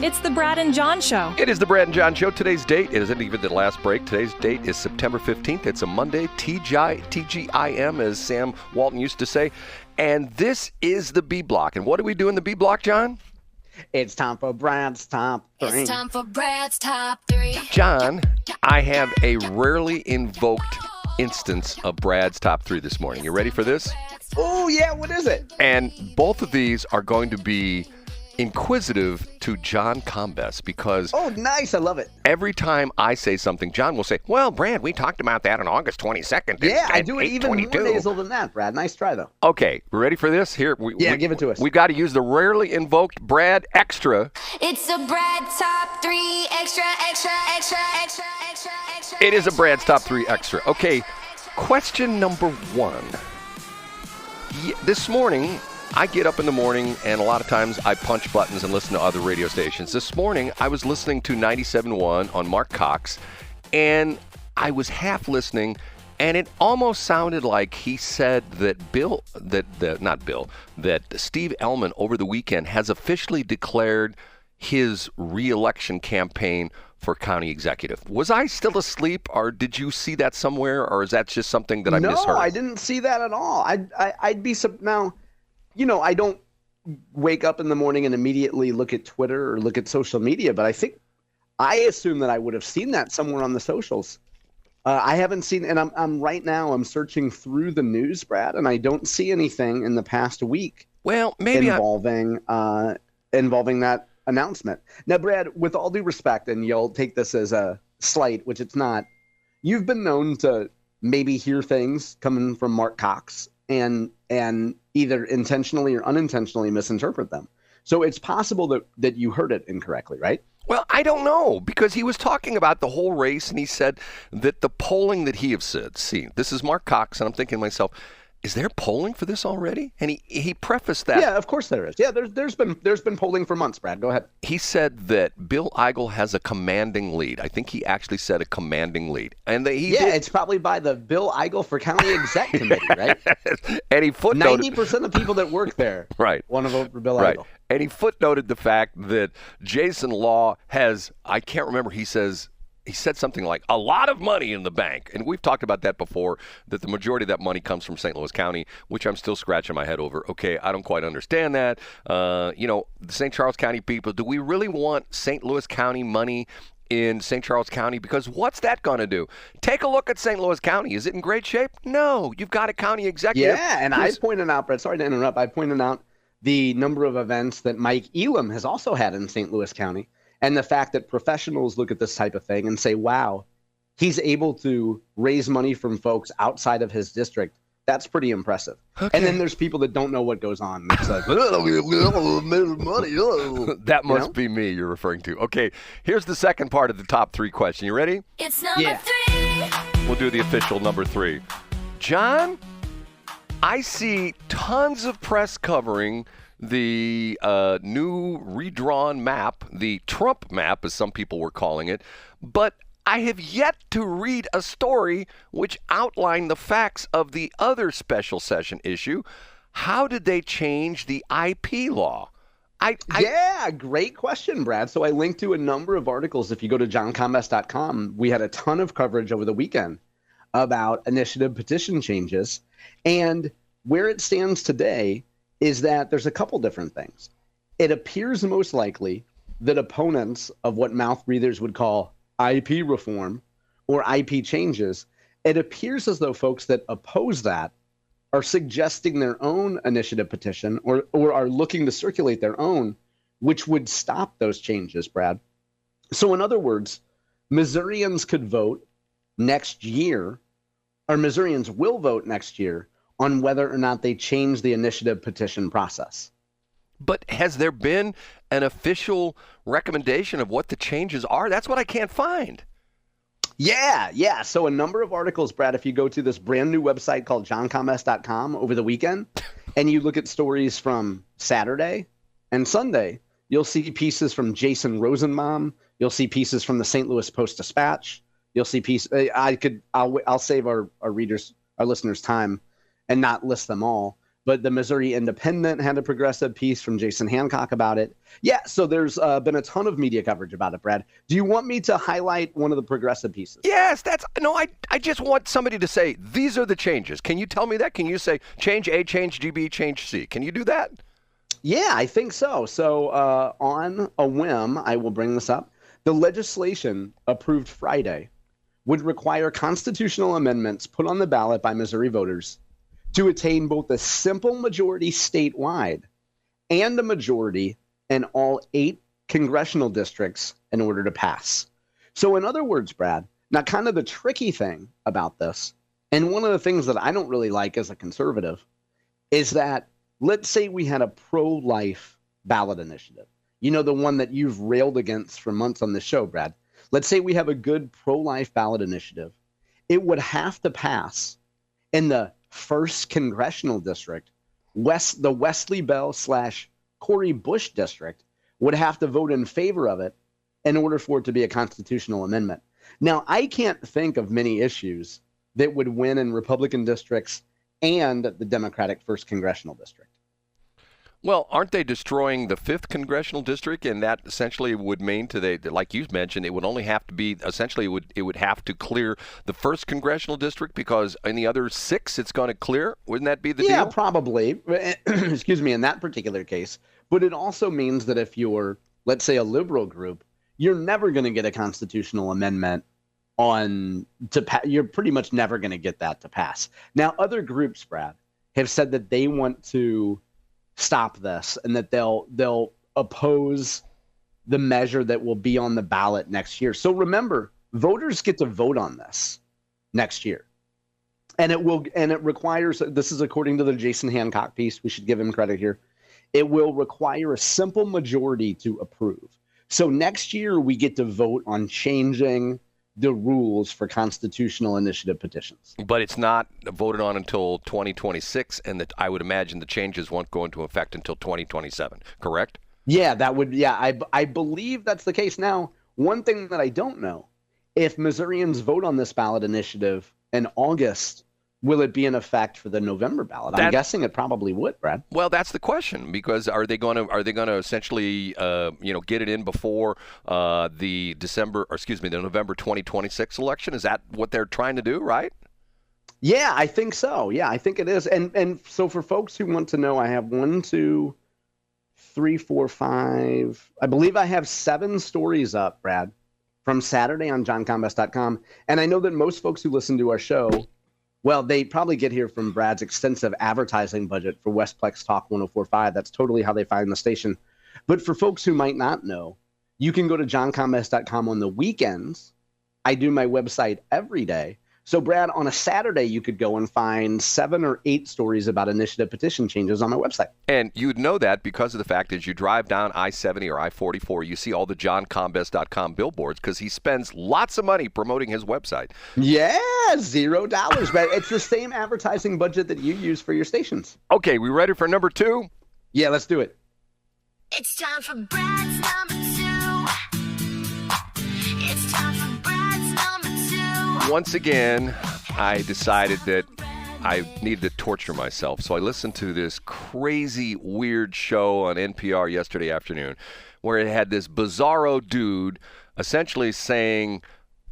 It's the Brad and John Show. It is the Brad and John Show. Today's date, it isn't even the last break. Today's date is September 15th. It's a Monday, TGIM, as Sam Walton used to say. And this is the B Block. And what do we do in the B Block, John? It's time for Brad's Top 3. It's time for Brad's Top 3. John, I have a rarely invoked instance of Brad's Top 3 this morning. You ready for this? Oh, yeah, what is it? And both of these are going to be inquisitive to John Combest because Oh, nice. I love it. every time I say something, John will say, well, Brad, we talked about that on August 22nd. Yeah, I at do it even more 8:22." nasal than that, Brad. Nice try, though. Okay, we ready for this? Here, Give it to us. We've got to use the rarely invoked Brad Extra. It's a Brad Top 3 extra, extra, extra, extra, extra, extra. It is a Brad's Top 3 Extra. Okay, question number 1. This morning, I get up in the morning, and a lot of times I punch buttons and listen to other radio stations. This morning, I was listening to 97.1 on Mark Cox, and I was half listening, and it almost sounded like he said that that Steve Ellman over the weekend has officially declared his re-election campaign for county executive. Was I still asleep, or did you see that somewhere, or is that just something that I misheard? No, I didn't see that at all. I'd be now. You know, I don't wake up in the morning and immediately look at Twitter or look at social media, but I assume that I would have seen that somewhere on the socials. I haven't seen, and I'm searching through the news, Brad, and I don't see anything in the past week. Well, maybe involving that announcement. Now, Brad, with all due respect, and you'll take this as a slight, which it's not, you've been known to maybe hear things coming from Mark Cox and either intentionally or unintentionally misinterpret them. So it's possible that you heard it incorrectly, right? Well, I don't know, because he was talking about the whole race, and he said that the polling that he has seen, this is Mark Cox, and I'm thinking to myself, is there polling for this already? And he prefaced that. Yeah, of course there is. Yeah, there's been polling for months, Brad. Go ahead. He said that Bill Eigel has a commanding lead. I think he actually said a commanding lead. And it's probably by the Bill Eigel for County Exec Committee, right? And he footnoted 90% of people that work there want to vote for Bill right. Eigel. And he footnoted the fact that Jason Law has, I can't remember, he said something like a lot of money in the bank. And we've talked about that before, that the majority of that money comes from St. Louis County, which I'm still scratching my head over. Okay, I don't quite understand that. The St. Charles County people, do we really want St. Louis County money in St. Charles County? Because what's that going to do? Take a look at St. Louis County. Is it in great shape? No. You've got a county executive. Yeah, and I pointed out, Brett, sorry to interrupt, I pointed out the number of events that Mike Elam has also had in St. Louis County. And the fact that professionals look at this type of thing and say, wow, he's able to raise money from folks outside of his district. That's pretty impressive. Okay. And then there's people that don't know what goes on. It's like, money. That must be me you're referring to. Okay, here's the second part of the top 3 question. You ready? It's number 3. We'll do the official number 3. John, I see tons of press covering the new redrawn map, the Trump map, as some people were calling it, but I have yet to read a story which outlined the facts of the other special session issue. How did they change the IP law? Yeah, great question, Brad. So I linked to a number of articles. If you go to johncombest.com, we had a ton of coverage over the weekend about initiative petition changes. And where it stands today is that there's a couple different things. It appears most likely that opponents of what mouth breathers would call IP reform or IP changes, it appears as though folks that oppose that are suggesting their own initiative petition or are looking to circulate their own, which would stop those changes, Brad. So in other words, Missourians could vote next year, or Missourians will vote next year on whether or not they change the initiative petition process. But has there been an official recommendation of what the changes are? That's what I can't find. Yeah. So a number of articles, Brad, if you go to this brand new website called johncombest.com over the weekend, and you look at stories from Saturday and Sunday, you'll see pieces from Jason Rosenbaum. You'll see pieces from the St. Louis Post-Dispatch. You'll see pieces. I'll save our readers, our listeners' time and not list them all. but the Missouri Independent had a progressive piece from Jason Hancock about it. Yeah, so there's been a ton of media coverage about it, Brad. Do you want me to highlight one of the progressive pieces? Yes, I just want somebody to say, these are the changes. Can you tell me that? Can you say, change A, change B, change C? Can you do that? Yeah, I think so. So on a whim, I will bring this up. The legislation approved Friday would require constitutional amendments put on the ballot by Missouri voters to attain both a simple majority statewide and a majority in all 8 congressional districts in order to pass. So in other words, Brad, now kind of the tricky thing about this, and one of the things that I don't really like as a conservative, is that let's say we had a pro-life ballot initiative. You know, the one that you've railed against for months on this show, Brad. Let's say we have a good pro-life ballot initiative. It would have to pass in the 1st congressional district. The Wesley Bell / Corey Bush district would have to vote in favor of it in order for it to be a constitutional amendment. Now, I can't think of many issues that would win in Republican districts and the Democratic 1st congressional district. Well, aren't they destroying the 5th congressional district? And that essentially would mean like you mentioned, it would only have to be, essentially it would have to clear the 1st congressional district, because in the other 6, it's going to clear. Wouldn't that be the deal? Yeah, probably. Excuse me, in that particular case. But it also means that if you're, let's say, a liberal group, you're never going to get a constitutional amendment you're pretty much never going to get that to pass. Now, other groups, Brad, have said that they want to stop this and that they'll oppose the measure that will be on the ballot next year. So remember, voters get to vote on this next year. And it requires, this is according to the Jason Hancock piece, we should give him credit here. It will require a simple majority to approve. So next year we get to vote on changing the rules for constitutional initiative petitions. But it's not voted on until 2026, and that I would imagine the changes won't go into effect until 2027, correct? Yeah, I believe that's the case. Now, one thing that I don't know, if Missourians vote on this ballot initiative in August, will it be in effect for the November ballot? I'm guessing it probably would, Brad. Well, that's the question, because are they going to essentially get it in before the November 2026 election? Is that what they're trying to do, right? Yeah, I think so. Yeah, I think it is. And so for folks who want to know, I have 1, 2, 3, 4, 5. I believe I have 7 stories up, Brad, from Saturday on johncombest.com. And I know that most folks who listen to our show, well, they probably get here from Brad's extensive advertising budget for Westplex Talk 104.5. That's totally how they find the station. But for folks who might not know, you can go to johncombest.com on the weekends. I do my website every day. So, Brad, on a Saturday, you could go and find 7 or 8 stories about initiative petition changes on my website. And you'd know that because of the fact that you drive down I-70 or I-44, you see all the johncombest.com billboards, because he spends lots of money promoting his website. Yeah, $0, Brad. It's the same advertising budget that you use for your stations. Okay, we ready for number 2? Yeah, let's do it. It's time for Brad's number 2. It's time for Brad's number 2. Once again, I decided that I needed to torture myself. So I listened to this crazy, weird show on NPR yesterday afternoon where it had this bizarro dude essentially saying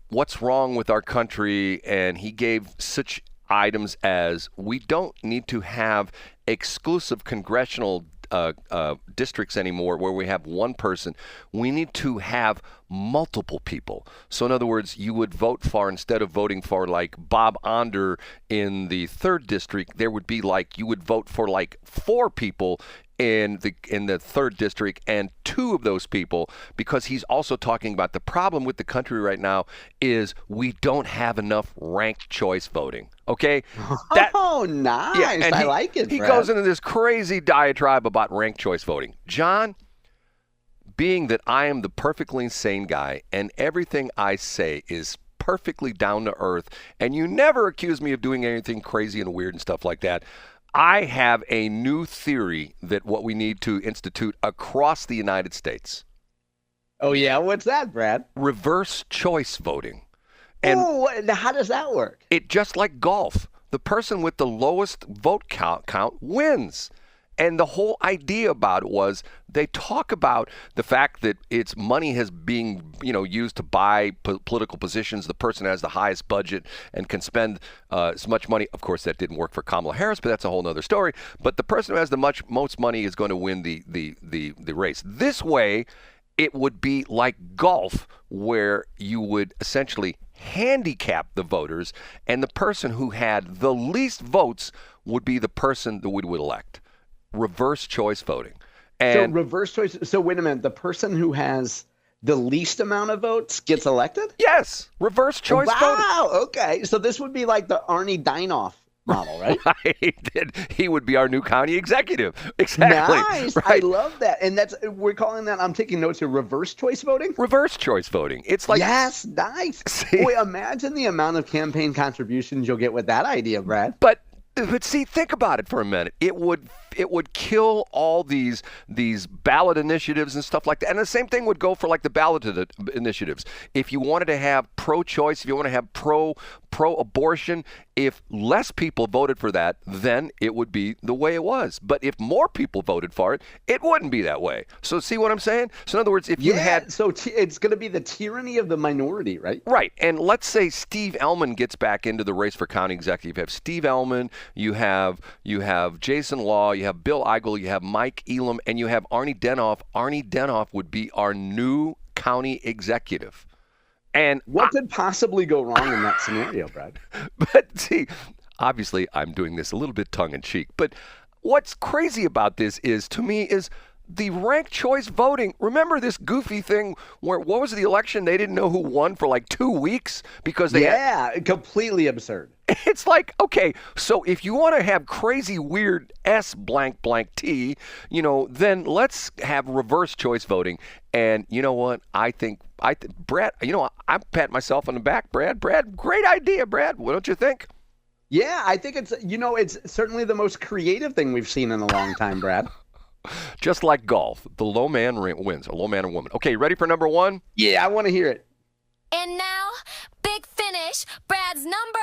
what's wrong with our country, and he gave such items as we don't need to have exclusive congressional districts anymore where we have one person. We need to have multiple people. So in other words, you would vote for, instead of voting for like Bob Onder in the 3rd district, there would be like, you would vote for like 4 people in the 3rd district, and 2 of those people, because he's also talking about the problem with the country right now is we don't have enough ranked choice voting. Okay? Nice. Yeah, and I like it, He Brad. goes into this crazy diatribe about ranked choice voting. John, being that I am the perfectly sane guy and everything I say is perfectly down to earth, and you never accuse me of doing anything crazy and weird and stuff like that, I have a new theory that what we need to institute across the United States. Oh, yeah? What's that, Brad? Reverse choice voting. And how does that work? it just like golf. the person with the lowest vote count wins. And the whole idea about it was they talk about the fact that its money has being, used to buy political positions. The person has the highest budget and can spend as much money. Of course, that didn't work for Kamala Harris, but that's a whole other story. But the person who has the most money is going to win the race. This way, it would be like golf, where you would essentially handicap the voters, and the person who had the least votes would be the person that we would elect. Reverse choice voting. And so reverse choice. So wait a minute. The person who has the least amount of votes gets elected? Yes. Reverse choice voting. Wow. Okay. So this would be like the Arnie Dinoff model, right? Right. He would be our new county executive. Exactly. Nice. Right. I love that. And we're calling that, I'm taking notes here, reverse choice voting? Reverse choice voting. It's like, yes, nice. See? Boy, imagine the amount of campaign contributions you'll get with that idea, Brad. But see, think about it for a minute. It would kill all these ballot initiatives and stuff like that. And the same thing would go for like the ballot initiatives. If you wanted to have pro-choice, if you want to have pro-abortion, if less people voted for that, then it would be the way it was. But if more people voted for it, it wouldn't be that way. So see what I'm saying? So in other words, if you had... So it's going to be the tyranny of the minority, right? Right. And let's say Steve Ellman gets back into the race for county executive. You have Steve Ellman, you have Jason Law, you have Bill Eigel, you have Mike Elam, and you have Arnie Denoff. Arnie Denoff would be our new county executive. And what could possibly go wrong in that scenario, Brad? But see, obviously I'm doing this a little bit tongue-in-cheek, but what's crazy about this is, to me, is the ranked choice voting. Remember this goofy thing where, what was the election? They didn't know who won for like 2 weeks because they had... completely absurd. It's like, okay, so if you want to have crazy, weird S blank blank T, then let's have reverse choice voting. And you know what? Brad, I'm patting myself on the back, Brad, great idea, Brad. What don't you think? Yeah, I think it's certainly the most creative thing we've seen in a long time, Brad. Just like golf, the low man wins, a low man or woman. Okay, ready for number one? Yeah, I want to hear it. And now, big finish, Brad's number.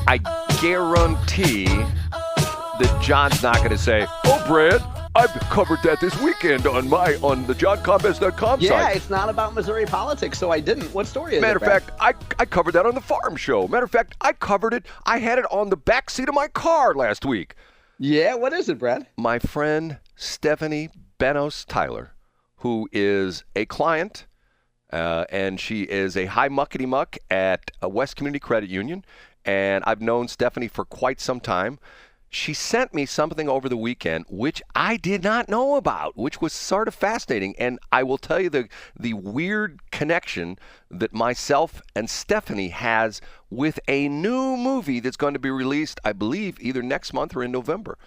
I guarantee that John's not going to say, "Oh, Brad, I've covered that this weekend on the JohnCombest.com site." Yeah, it's not about Missouri politics, so I didn't. What story is Matter it, of fact, I covered that on the Farm Show. Matter of fact, I covered it. I had it on the back seat of my car last week. Yeah, what is it, Brad? My friend Stephanie Benos Tyler, who is a client, and she is a high muckety muck at West Community Credit Union, and I've known Stephanie for quite some time. She sent me something over the weekend which I did not know about, which was sort of fascinating. And I will tell you the weird connection that myself and Stephanie has with a new movie that's going to be released, I believe, either next month or in November.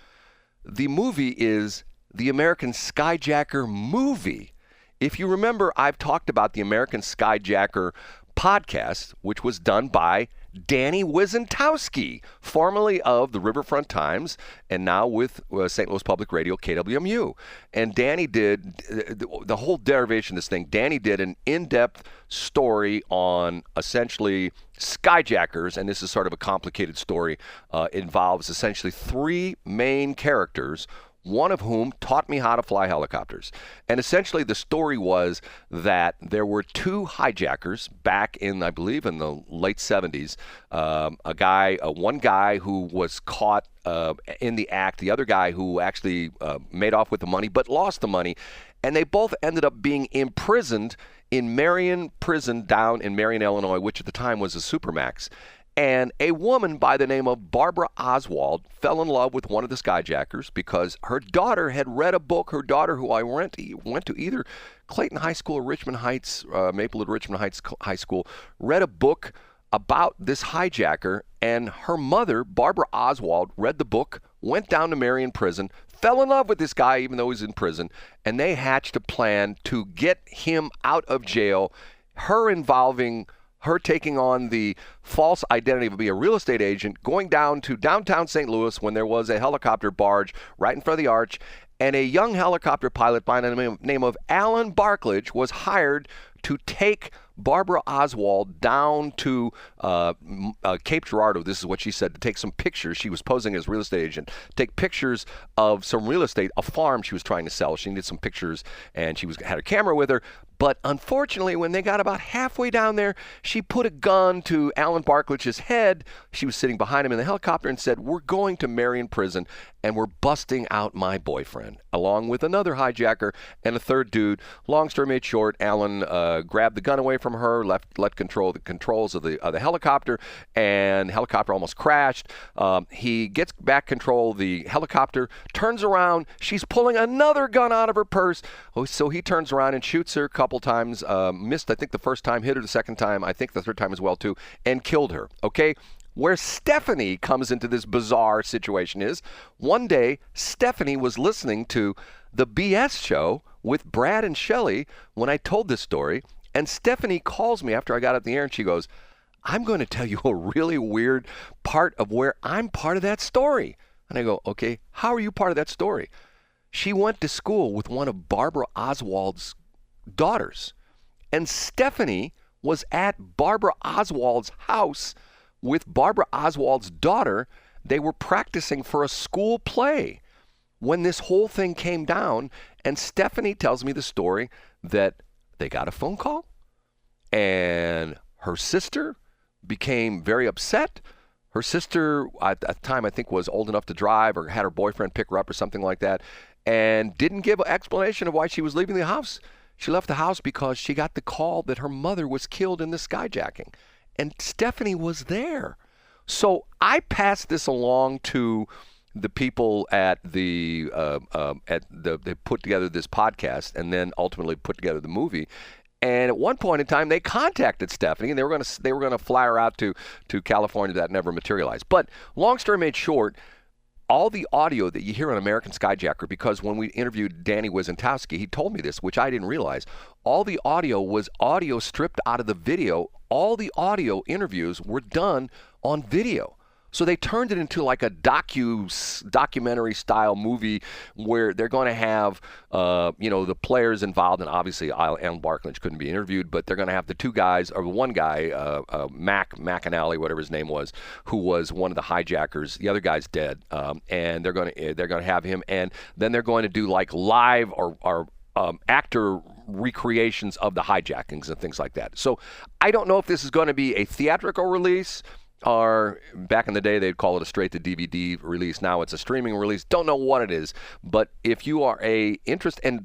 The movie is the American Skyjacker movie. If you remember, I've talked about the American Skyjacker podcast, which was done by Danny Wizentowski, formerly of the Riverfront Times and now with St. Louis Public Radio, KWMU. And Danny did the whole derivation of this thing. Danny did an in-depth story on essentially skyjackers, and this is sort of a complicated story. It involves essentially three main characters, one of whom taught me how to fly helicopters. And essentially the story was that there were two hijackers back in, I believe, in the late 70s. One guy who was caught in the act, the other guy who actually made off with the money but lost the money. And they both ended up being imprisoned in Marion Prison down in Marion, Illinois, which at the time was a supermax. And a woman by the name of Barbara Oswald fell in love with one of the skyjackers because her daughter had read a book. Her daughter, who I went to either Clayton High School or Richmond Heights, Maplewood Richmond Heights High School, read a book about this hijacker. And her mother, Barbara Oswald, read the book, went down to Marion Prison, fell in love with this guy even though he's in prison, and they hatched a plan to get him out of jail, her taking on the false identity of being a real estate agent, going down to downtown St. Louis when there was a helicopter barge right in front of the arch, and a young helicopter pilot by the name of Alan Barklage was hired to take Barbara Oswald down to Cape Girardeau. This is what she said, to take some pictures. She was posing as a real estate agent, take pictures of some real estate, a farm she was trying to sell. She needed some pictures, and she had a camera with her. But unfortunately, when they got about halfway down there, she put a gun to Alan Barklage's head. She was sitting behind him in the helicopter and said, "We're going to Marion Prison, and we're busting out my boyfriend," along with another hijacker and a third dude. Long story made short, Alan grabbed the gun away from her, let the controls of the helicopter, and the helicopter almost crashed. He gets back control of the helicopter, turns around. She's pulling another gun out of her purse. So he turns around and shoots her a couple times. Missed, I think, the first time, hit her the second time, I think the third time as well, too, and killed her. Okay? Where Stephanie comes into this bizarre situation is, one day, Stephanie was listening to the BS show with Brad and Shelley when I told this story, and Stephanie calls me after I got up the air, and she goes, "I'm going to tell you a really weird part of where I'm part of that story." And I go, "Okay, how are you part of that story?" She went to school with one of Barbara Oswald's daughters, and Stephanie was at Barbara Oswald's house with Barbara Oswald's daughter. They were practicing for a school play when this whole thing came down, and Stephanie tells me the story that they got a phone call, and her sister became very upset. Her sister, at the time, I think, was old enough to drive or had her boyfriend pick her up or something like that, and didn't give an explanation of why she was leaving the house. She left the house because she got the call that her mother was killed in the skyjacking, and Stephanie was there. So I passed this along to the people at they put together this podcast and then ultimately put together the movie. And at one point in time, they contacted Stephanie, and they were going to fly her out to California. That never materialized. But long story made short, all the audio that you hear on American Skyjacker, because when we interviewed Danny Wizentowski, he told me this, which I didn't realize, all the audio was audio stripped out of the video. All the audio interviews were done on video. So they turned it into like a documentary style movie where they're going to have, the players involved, and obviously Alan Barklage couldn't be interviewed, but they're going to have the two guys, or one guy, Mac McAnally, whatever his name was, who was one of the hijackers. The other guy's dead, and they're going to have him, and then they're going to do like live or actor recreations of the hijackings and things like that. So I don't know if this is going to be a theatrical release, or back in the day they'd call it a straight to DVD release. Now it's a streaming release. Don't know what it is, but if you are and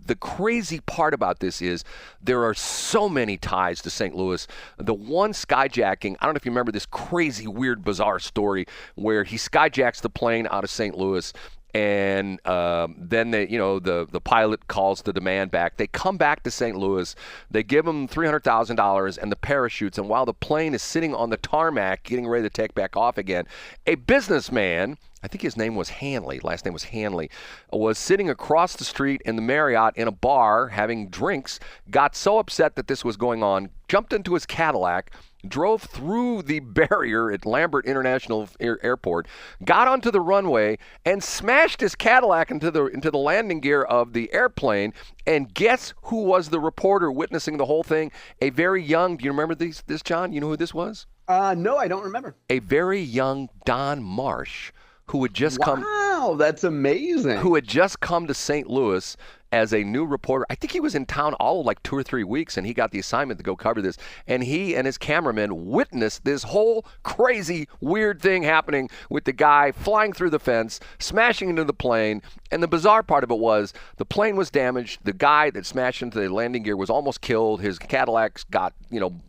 the crazy part about this is there are so many ties to St. Louis. The one skyjacking, I don't know if you remember this crazy, weird, bizarre story where he skyjacks the plane out of St. Louis, and then the pilot calls the demand back. They come back to St. Louis. They give him $300,000 and the parachutes. And while the plane is sitting on the tarmac, getting ready to take back off again, a businessman, I think his name was Hanley, last name was Hanley, was sitting across the street in the Marriott in a bar having drinks, got so upset that this was going on, jumped into his Cadillac, drove through the barrier at Lambert International Airport, got onto the runway, and smashed his Cadillac into the landing gear of the airplane. And guess who was the reporter witnessing the whole thing? A very young, do you remember this, John? You know who this was? No, I don't remember. A very young Don Marsh, who had just come. Wow, that's amazing. Who had just come to St. Louis as a new reporter. I think he was in town all of like 2 or 3 weeks, and he got the assignment to go cover this. And he and his cameraman witnessed this whole crazy, weird thing happening with the guy flying through the fence, smashing into the plane. And the bizarre part of it was the plane was damaged. The guy that smashed into the landing gear was almost killed. His Cadillac got,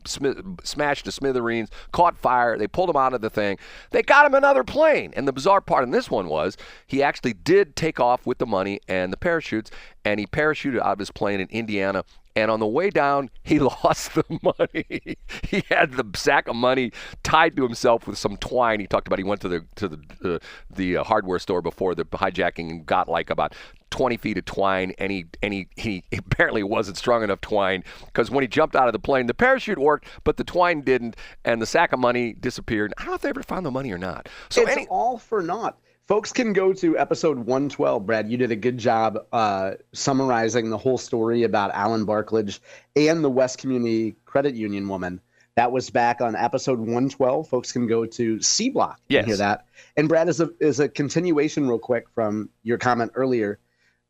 smashed to smithereens, caught fire. They pulled him out of the thing. They got him another plane. And the bizarre part in this one was he actually did take off with the money and the parachutes, and he parachuted out of his plane in Indiana. And on the way down, he lost the money. He had the sack of money tied to himself with some twine. He talked about he went to the hardware store before the hijacking and got like about 20 feet of twine, and he apparently wasn't strong enough twine, because when he jumped out of the plane, the parachute worked, but the twine didn't, and the sack of money disappeared. I don't know if they ever found the money or not. So it's all for naught. Folks can go to episode 112. Brad, you did a good job summarizing the whole story about Alan Barklage and the West Community Credit Union woman. That was back on episode 112. Folks can go to C Block and hear that. And Brad, is a continuation real quick from your comment earlier.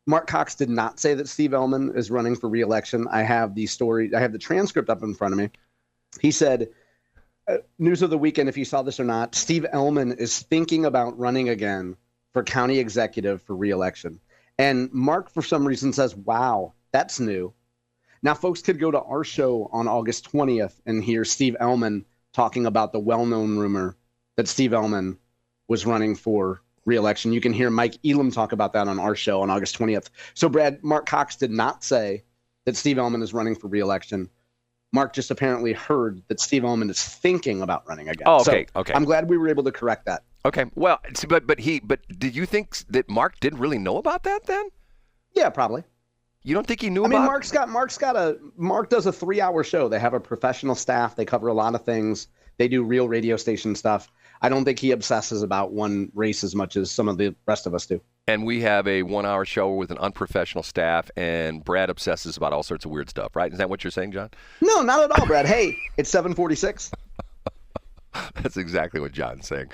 Mark Cox did not say that Steve Ellman is running for re-election. I have the transcript up in front of me. He said, news of the weekend, if you saw this or not, Steve Ellman is thinking about running again for county executive for re-election. And Mark, for some reason, says, wow, that's new. Now, folks could go to our show on August 20th and hear Steve Ellman talking about the well-known rumor that Steve Ellman was running for re-election. You can hear Mike Elam talk about that on our show on August 20th. So, Brad, Mark Cox did not say that Steve Ellman is running for re-election. Mark just apparently heard that Steve Ellman is thinking about running again. Oh, okay, so okay. I'm glad we were able to correct that. Okay. Well, but did you think that Mark didn't really know about that then? Yeah, probably. You don't think he knew I mean, about? Mark does a 3-hour show. They have a professional staff. They cover a lot of things. They do real radio station stuff. I don't think he obsesses about one race as much as some of the rest of us do. And we have a 1-hour show with an unprofessional staff, and Brad obsesses about all sorts of weird stuff, right? Is that what you're saying, John? No, not at all, Brad. Hey, it's 7:46. That's exactly what John's saying.